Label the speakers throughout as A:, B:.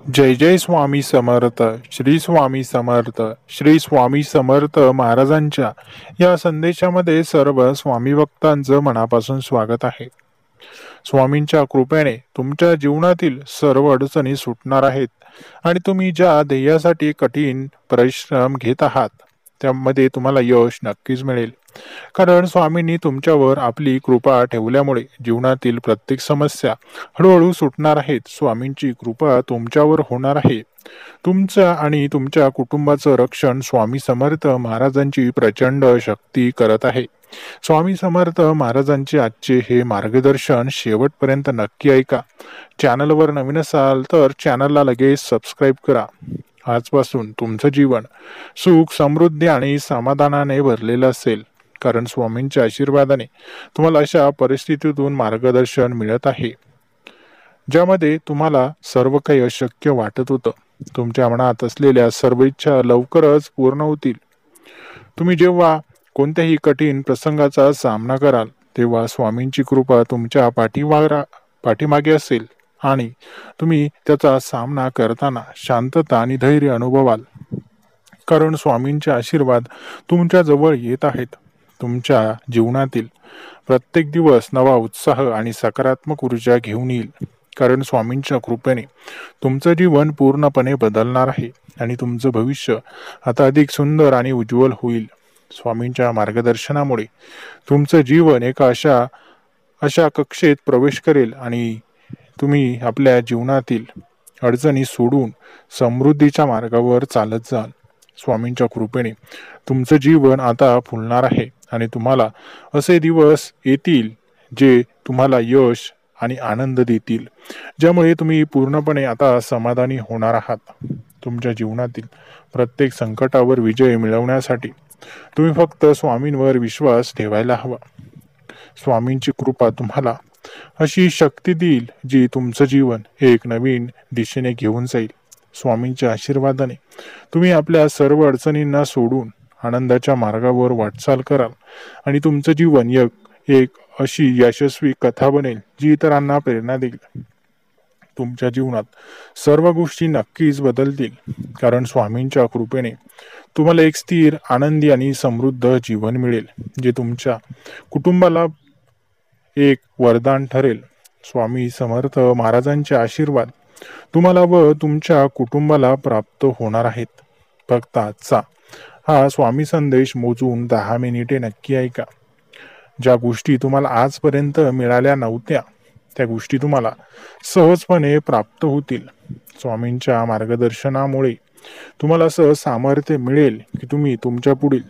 A: जय जय स्वामी समर्थ. श्री स्वामी समर्थ. श्री स्वामी समर्थ महाराजांच्या या संदेशामध्ये सर्व स्वामी भक्तांचं मनापासून स्वागत आहे. स्वामींच्या कृपेने तुमच्या जीवनातील सर्व अडचणी सुटणार आहेत आणि तुम्ही ज्या ध्येयासाठी कठीण परिश्रम घेत आहात त्यामध्ये तुम्हाला यश नक्कीच मिळेल. कारण स्वामींनी तुमच्यावर आपली कृपा ठेवल्यामुळे जीवनातील प्रत्येक समस्या हळूहळू सुटणार आहेत. स्वामींची कृपा तुमच्यावर होणार आहे. तुमचं आणि तुमच्या कुटुंबाचं रक्षण स्वामी समर्थ महाराजांची प्रचंड शक्ती करत आहे. स्वामी समर्थ महाराजांचे आजचे हे मार्गदर्शन शेवटपर्यंत नक्की ऐका. चॅनलवर नवीन असाल तर चॅनलला लगेच सबस्क्राईब करा. आजपासून तुमचं जीवन सुख, समृद्धी आणि समाधानाने भरलेलं असेल. कारण स्वामींच्या आशीर्वादाने तुम्हाला अशा परिस्थितीतून मार्गदर्शन मिळत आहे ज्यामध्ये तुम्हाला सर्व काही अशक्य वाटत होतं. तुमच्या मनात असलेल्या सर्व इच्छा लवकरच पूर्ण होतील. तुम्ही जेव्हा कोणत्याही कठीण प्रसंगाचा सामना कराल तेव्हा स्वामींची कृपा तुमच्या पाठीमागे असेल आणि तुम्ही त्याचा सामना करताना शांतता आणि धैर्य अनुभवाल. कारण स्वामींचे आशीर्वाद तुमच्या जवळ येत आहेत. तुमच्या जीवनातील प्रत्येक दिवस नवा उत्साह आणि सकारात्मक ऊर्जा घेऊन येईल. कारण स्वामींच्या कृपेने तुमचं जीवन पूर्णपणे बदलणार आहे आणि तुमचं भविष्य आता अधिक सुंदर आणि उज्ज्वल होईल. स्वामींच्या मार्गदर्शनामुळे तुमचं जीवन एका अशा कक्षेत प्रवेश करेल आणि तुम्ही आपल्या जीवनातील अडचणी सोडून समृद्धीच्या मार्गावर चालत जाल. स्वामींच्या कृपेने तुमचं जीवन आता फुलणार आहे आणि तुम्हाला असे दिवस येतील जे तुम्हाला यश आणि आनंद देतील, ज्यामुळे तुम्ही पूर्णपणे आता समाधानी होणार आहात. तुमच्या जीवनातील प्रत्येक संकटावर विजय मिळवण्यासाठी तुम्ही फक्त स्वामींवर विश्वास ठेवायला हवा. स्वामींची कृपा तुम्हाला अशी शक्ती देईल जी तुमचं जीवन एक नवीन दिशेने घेऊन जाईल. स्वामींच्या आशीर्वादाने तुम्ही आपल्या सर्व अडचणींना सोडून आनंदाच्या मार्गावर वाटचाल कराल आणि तुमचं जीवन एक अशी यशस्वी कथा बनेल जी इतरांना प्रेरणा देईल. तुमच्या जीवनात सर्व गोष्टी नक्कीच बदलतील. कारण स्वामींच्या कृपेने तुम्हाला एक स्थिर, आनंदी आणि समृद्ध जीवन मिळेल जे तुमच्या कुटुंबाला एक वरदान ठरेल. स्वामी समर्थ महाराजांचे आशीर्वाद तुम्हाला व तुमच्या कुटुंबाला प्राप्त होणार आहेत. फक्त आजचा हा स्वामी संदेश मोजून 10 मिनिटे नक्की ऐका. ज्या गोष्टी तुम्हाला आजपर्यंत मिळाल्या नव्हत्या त्या गोष्टी तुम्हाला सहजपणे प्राप्त होतील. स्वामींच्या मार्गदर्शनामुळे तुम्हाला असं सामर्थ्य मिळेल की तुम्ही तुमच्या पुढील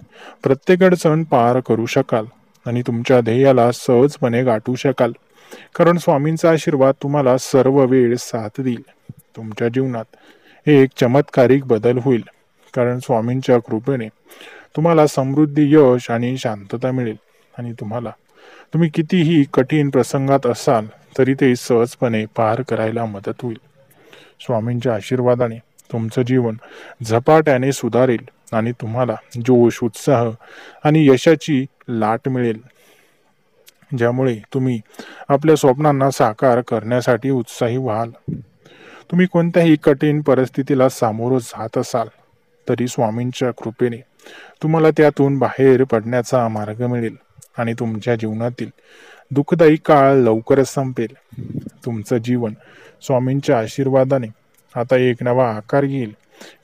A: प्रत्येक अडचण पार करू शकाल आणि तुमच्या ध्येयाला सहजपणे गाठू शकाल. कारण स्वामींचा आशीर्वाद तुम्हाला सर्व वेळ साथ देईल. तुमच्या जीवनात एक चमत्कारिक बदल होईल. कारण स्वामींच्या कृपेने तुम्हाला समृद्धी, यश आणि शांतता मिळेल आणि तुम्ही कितीही कठीण प्रसंगात असाल तरी ते सहजपणे पार करायला मदत होईल. स्वामींच्या आशीर्वादाने तुमचं जीवन झपाट्याने सुधारेल आणि तुम्हाला जोश, उत्साह आणि यशाची लाट मिळेल, ज्यामुळे तुम्ही आपल्या स्वप्नांना साकार करण्यासाठी उत्साही व्हाल. तुम्ही कोणत्याही कठीण परिस्थितीला सामोरं जात असाल तरी स्वामींच्या कृपेने तुम्हाला त्यातून बाहेर पडण्याचा मार्ग मिळेल आणि तुमच्या जीवनातील दुःखदायी काळ लवकरच संपेल. तुमचं जीवन स्वामींच्या आशीर्वादाने आता एक नवा आकार घेईल.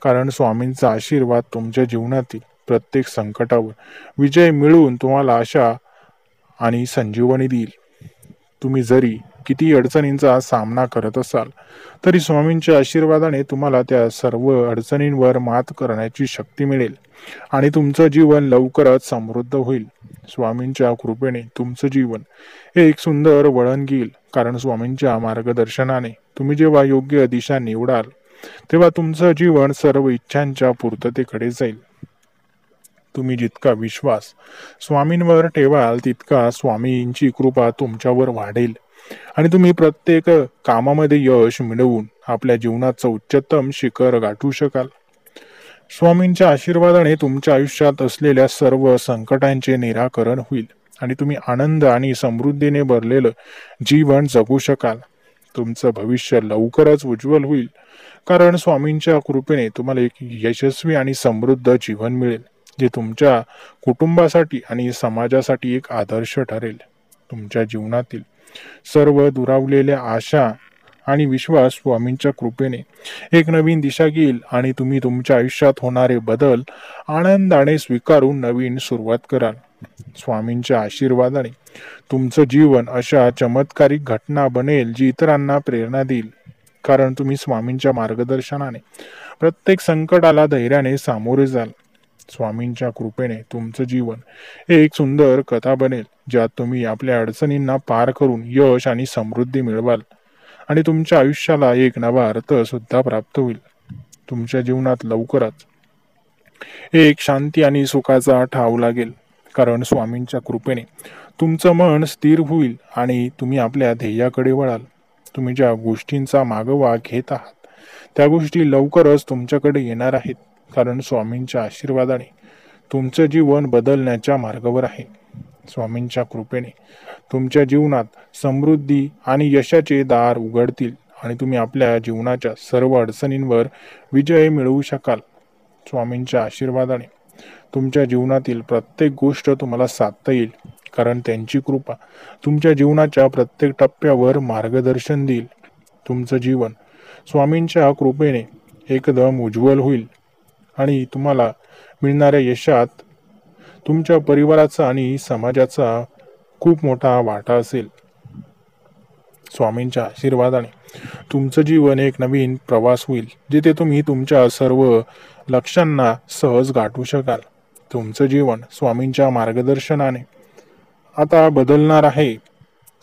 A: कारण स्वामींचा आशीर्वाद तुमच्या जीवनातील प्रत्येक संकटावर विजय मिळवून तुम्हाला आशा आणि संजीवनी देईल. तुम्ही जरी किती अडचणींचा सामना करत असाल तरी स्वामींच्या आशीर्वादाने तुम्हाला त्या सर्व अडचणींवर मात करण्याची शक्ती मिळेल आणि तुमचं जीवन लवकरच समृद्ध होईल. स्वामींच्या कृपेने तुमचं जीवन एक सुंदर वळण घेईल. कारण स्वामींच्या मार्गदर्शनाने तुम्ही जेव्हा योग्य दिशा निवडाल तेव्हा तुमचं जीवन सर्व इच्छांच्या पूर्ततेकडे जाईल. तुम्ही जितका विश्वास स्वामींवर ठेवाल तितका स्वामींची कृपा तुमच्यावर वाढेल आणि तुम्ही प्रत्येक कामामध्ये यश मिळवून आपल्या जीवनाचं उच्चतम शिखर गाठू शकाल. स्वामींच्या आशीर्वादाने तुमच्या आयुष्यात असलेल्या सर्व संकटांचे निराकरण होईल आणि तुम्ही आनंद आणि समृद्धीने भरलेलं जीवन जगू शकाल. तुमचं भविष्य लवकरच उज्ज्वल होईल. कारण स्वामींच्या कृपेने तुम्हाला एक यशस्वी आणि समृद्ध जीवन मिळेल, जे तुमच्या कुटुंबासाठी आणि समाजासाठी एक आदर्श ठरेल. तुमच्या जीवनातील सर्व दुरावलेल्या आशा आणि विश्वास स्वामींच्या कृपेने एक नवीन दिशा घेईल आणि तुम्ही तुमच्या आयुष्यात होणारे बदल आनंदाने स्वीकारून नवीन सुरुवात कराल. स्वामींच्या आशीर्वादाने तुमचं जीवन अशा चमत्कारिक घटना बनेल जी इतरांना प्रेरणा देईल. कारण तुम्ही स्वामींच्या मार्गदर्शनाने प्रत्येक संकटाला धैर्याने सामोरे जाल. स्वामींच्या कृपेने तुमचं जीवन एक सुंदर कथा बनेल, ज्यात तुम्ही आपल्या अडचणींना पार करून यश आणि समृद्धी मिळवाल आणि तुमच्या आयुष्याला एक नवा अर्थ सुद्धा प्राप्त होईल. तुमच्या जीवनात लवकरच एक शांती आणि सुखाचा ठाव लागेल, कारण स्वामींच्या कृपेने तुमचं मन स्थिर होईल आणि तुम्ही आपल्या ध्येयाकडे वळाल. तुम्ही ज्या गोष्टींचा मागोवा घेत आहात त्या गोष्टी लवकरच तुमच्याकडे येणार आहेत, कारण स्वामींच्या आशीर्वादाने तुमचं जीवन बदलण्याच्या मार्गावर आहे. स्वामींच्या कृपेने तुमच्या जीवनात समृद्धी आणि यशाचे दार उघडतील आणि तुम्ही आपल्या जीवनाच्या सर्व अडचणींवर विजय मिळवू शकाल. स्वामींच्या आशीर्वादाने तुमच्या जीवनातील प्रत्येक गोष्ट तुम्हाला साधता येईल, कारण त्यांची कृपा तुमच्या जीवनाच्या प्रत्येक टप्प्यावर मार्गदर्शन देईल. तुमचं जीवन स्वामींच्या कृपेने एकदम उज्ज्वल होईल आणि तुम्हाला मिळणाऱ्या यशात तुमच्या परिवाराचा आणि समाजाचा खूप मोठा वाटा असेल. स्वामींच्या आशीर्वादाने तुमचं जीवन एक नवीन प्रवास होईल, जिथे तुम्ही तुमच्या सर्व लक्ष्यांना सहज गाठू शकाल. तुमचं जीवन स्वामींच्या मार्गदर्शनाने आता बदलणार आहे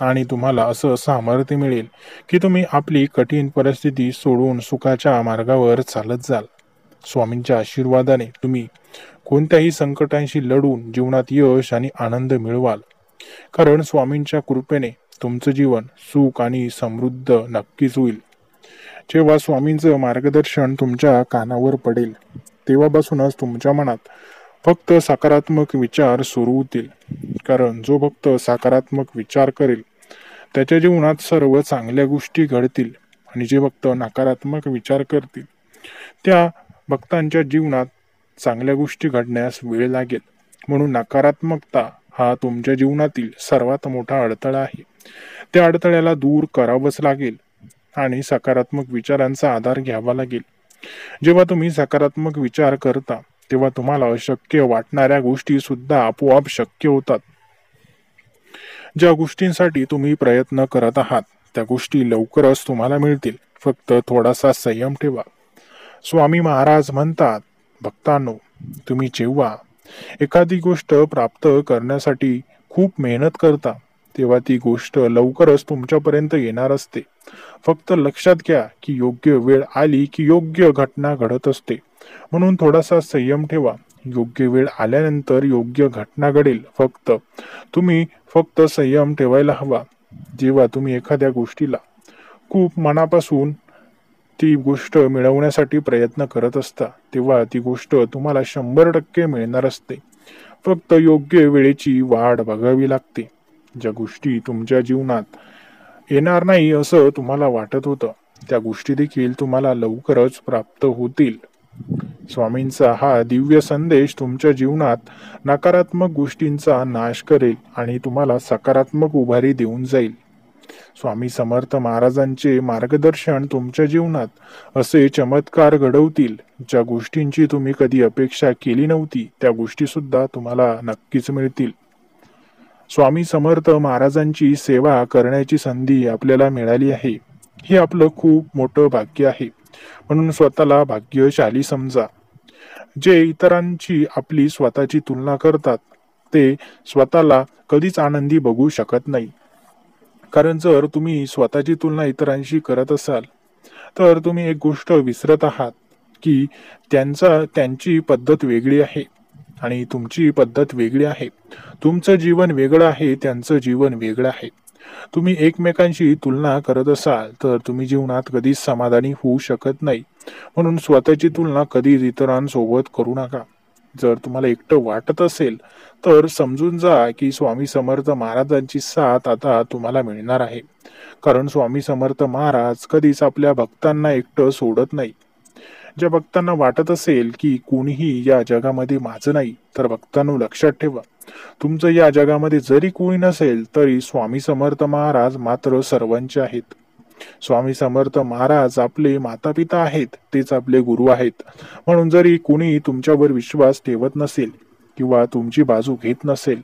A: आणि तुम्हाला असं सामर्थ्य मिळेल की तुम्ही आपली कठीण परिस्थिती सोडून सुखाच्या मार्गावर चालत जाल. स्वामींच्या आशीर्वादाने तुम्ही कोणत्याही संकटांशी लढून जीवनात यश आणि आनंद मिळवाल, कारण स्वामींच्या कृपेने तुमचं जीवन सुख आणि समृद्ध नक्कीच होईल. जेव्हा स्वामींचं मार्गदर्शन तुमच्या कानावर पडेल तेव्हापासूनच तुमच्या मनात फक्त सकारात्मक विचार सुरू होतील, कारण जो फक्त सकारात्मक विचार करेल त्याच्या जीवनात सर्व चांगल्या गोष्टी घडतील आणि जे फक्त नकारात्मक विचार करतील त्या भक्तांच्या जीवनात चांगल्या गोष्टी घडण्यास वेळ लागेल. म्हणून नकारात्मकता हा तुमच्या जीवनातील सर्वात मोठा अडथळा आहे. त्या अडथळ्याला दूर करावंच लागेल आणि सकारात्मक विचारांचा आधार घ्यावा लागेल. जेव्हा तुम्ही सकारात्मक विचार करता तेव्हा तुम्हाला अशक्य वाटणाऱ्या गोष्टी सुद्धा आपोआप शक्य होतात. ज्या गोष्टींसाठी तुम्ही प्रयत्न करत आहात त्या गोष्टी लवकरच तुम्हाला मिळतील. फक्त थोडासा संयम ठेवा. स्वामी महाराज म्हणतात, भक्तांनो, तुम्ही जेव्हा एखादी गोष्ट प्राप्त करण्यासाठी खूप मेहनत करता तेव्हा ती गोष्ट लवकरच तुमच्यापर्यंत येणार असते. फक्त लक्षात घ्या की योग्य वेळ आली की योग्य घटना घडत असते. म्हणून थोडासा संयम ठेवा. योग्य वेळ आल्यानंतर योग्य घटना घडेल. तुम्ही फक्त संयम ठेवायला हवा. जेव्हा तुम्ही एखाद्या गोष्टीला खूप मनापासून ती गोष्ट मिळवण्यासाठी प्रयत्न करत असता तेव्हा ती गोष्ट तुम्हाला 100% मिळणार असते. फक्त योग्य वेळेची वाट बघावी लागते. ज्या गोष्टी तुमच्या जीवनात येणार नाही असं तुम्हाला वाटत होतं त्या गोष्टी देखील तुम्हाला लवकरच प्राप्त होतील. स्वामींचा हा दिव्य संदेश तुमच्या जीवनात नकारात्मक गोष्टींचा नाश करेल आणि तुम्हाला सकारात्मक उभारी देऊन जाईल. स्वामी समर्थ महाराजांचे मार्गदर्शन तुमच्या जीवनात असे चमत्कार घडवतील. ज्या गोष्टींची तुम्ही कधी अपेक्षा केली नव्हती त्या गोष्टी सुद्धा तुम्हाला नक्कीच मिळतील. स्वामी समर्थ महाराजांची सेवा करण्याची संधी आपल्याला मिळाली आहे. हे आपलं खूप मोठं भाग्य आहे. म्हणून स्वतःला भाग्यशाली समजा. जे इतरांची आपली स्वतःची तुलना करतात ते स्वतःला कधीच आनंदी बघू शकत नाही. कारण जर तुम्ही स्वतःची तुलना इतरांशी करत असाल तर तुम्ही एक गोष्ट विसरत आहात की त्यांची पद्धत वेगळी आहे आणि तुमची पद्धत वेगळी आहे. तुमचं जीवन वेगळं आहे, त्यांचं जीवन वेगळं आहे. तुम्ही एकमेकांशी तुलना करत असाल तर तुम्ही जीवनात कधीच समाधानी होऊ शकत नाही. म्हणून स्वतःची तुलना कधीच इतरांसोबत करू नका. जर तुम्हाला एकटं वाटत असेल तर समजून जा की स्वामी समर्थ महाराजांची साथ आता तुम्हाला मिळणार आहे. कारण स्वामी समर्थ महाराज कधीच आपल्या भक्तांना एकटं सोडत नाही. ज्या भक्तांना वाटत असेल की कोणीही या जगामध्ये माझं नाही, तर भक्तांनो लक्षात ठेवा, तुमचं या जगामध्ये जरी कोणी नसेल तरी स्वामी समर्थ महाराज मात्र सर्वांचे आहेत. स्वामी समर्थ महाराज आपले माता पिता आहेत, तेच आपले गुरु आहेत. म्हणून जरी कोणी तुमच्यावर विश्वास ठेवत नसेल किंवा तुमची बाजू घेत नसेल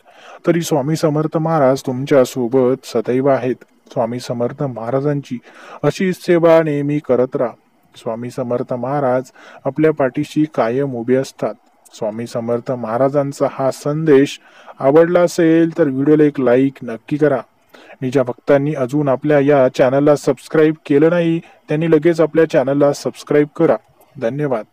A: तरी स्वामी समर्थ महाराज तुमच्या सोबत सदैव आहेत. स्वामी समर्थ महाराजांची अशी सेवा नेहमी करत राहा. स्वामी समर्थ महाराज आपल्या पाठीशी कायम उभे असतात. स्वामी समर्थ महाराजांचा हा संदेश आवडला असेल तर व्हिडिओला एक लाईक नक्की करा. आणि ज्या भक्तांनी अजून आपल्या या चॅनलला सबस्क्राईब केलं नाही त्यांनी लगेच आपल्या चॅनलला सबस्क्राईब करा. धन्यवाद.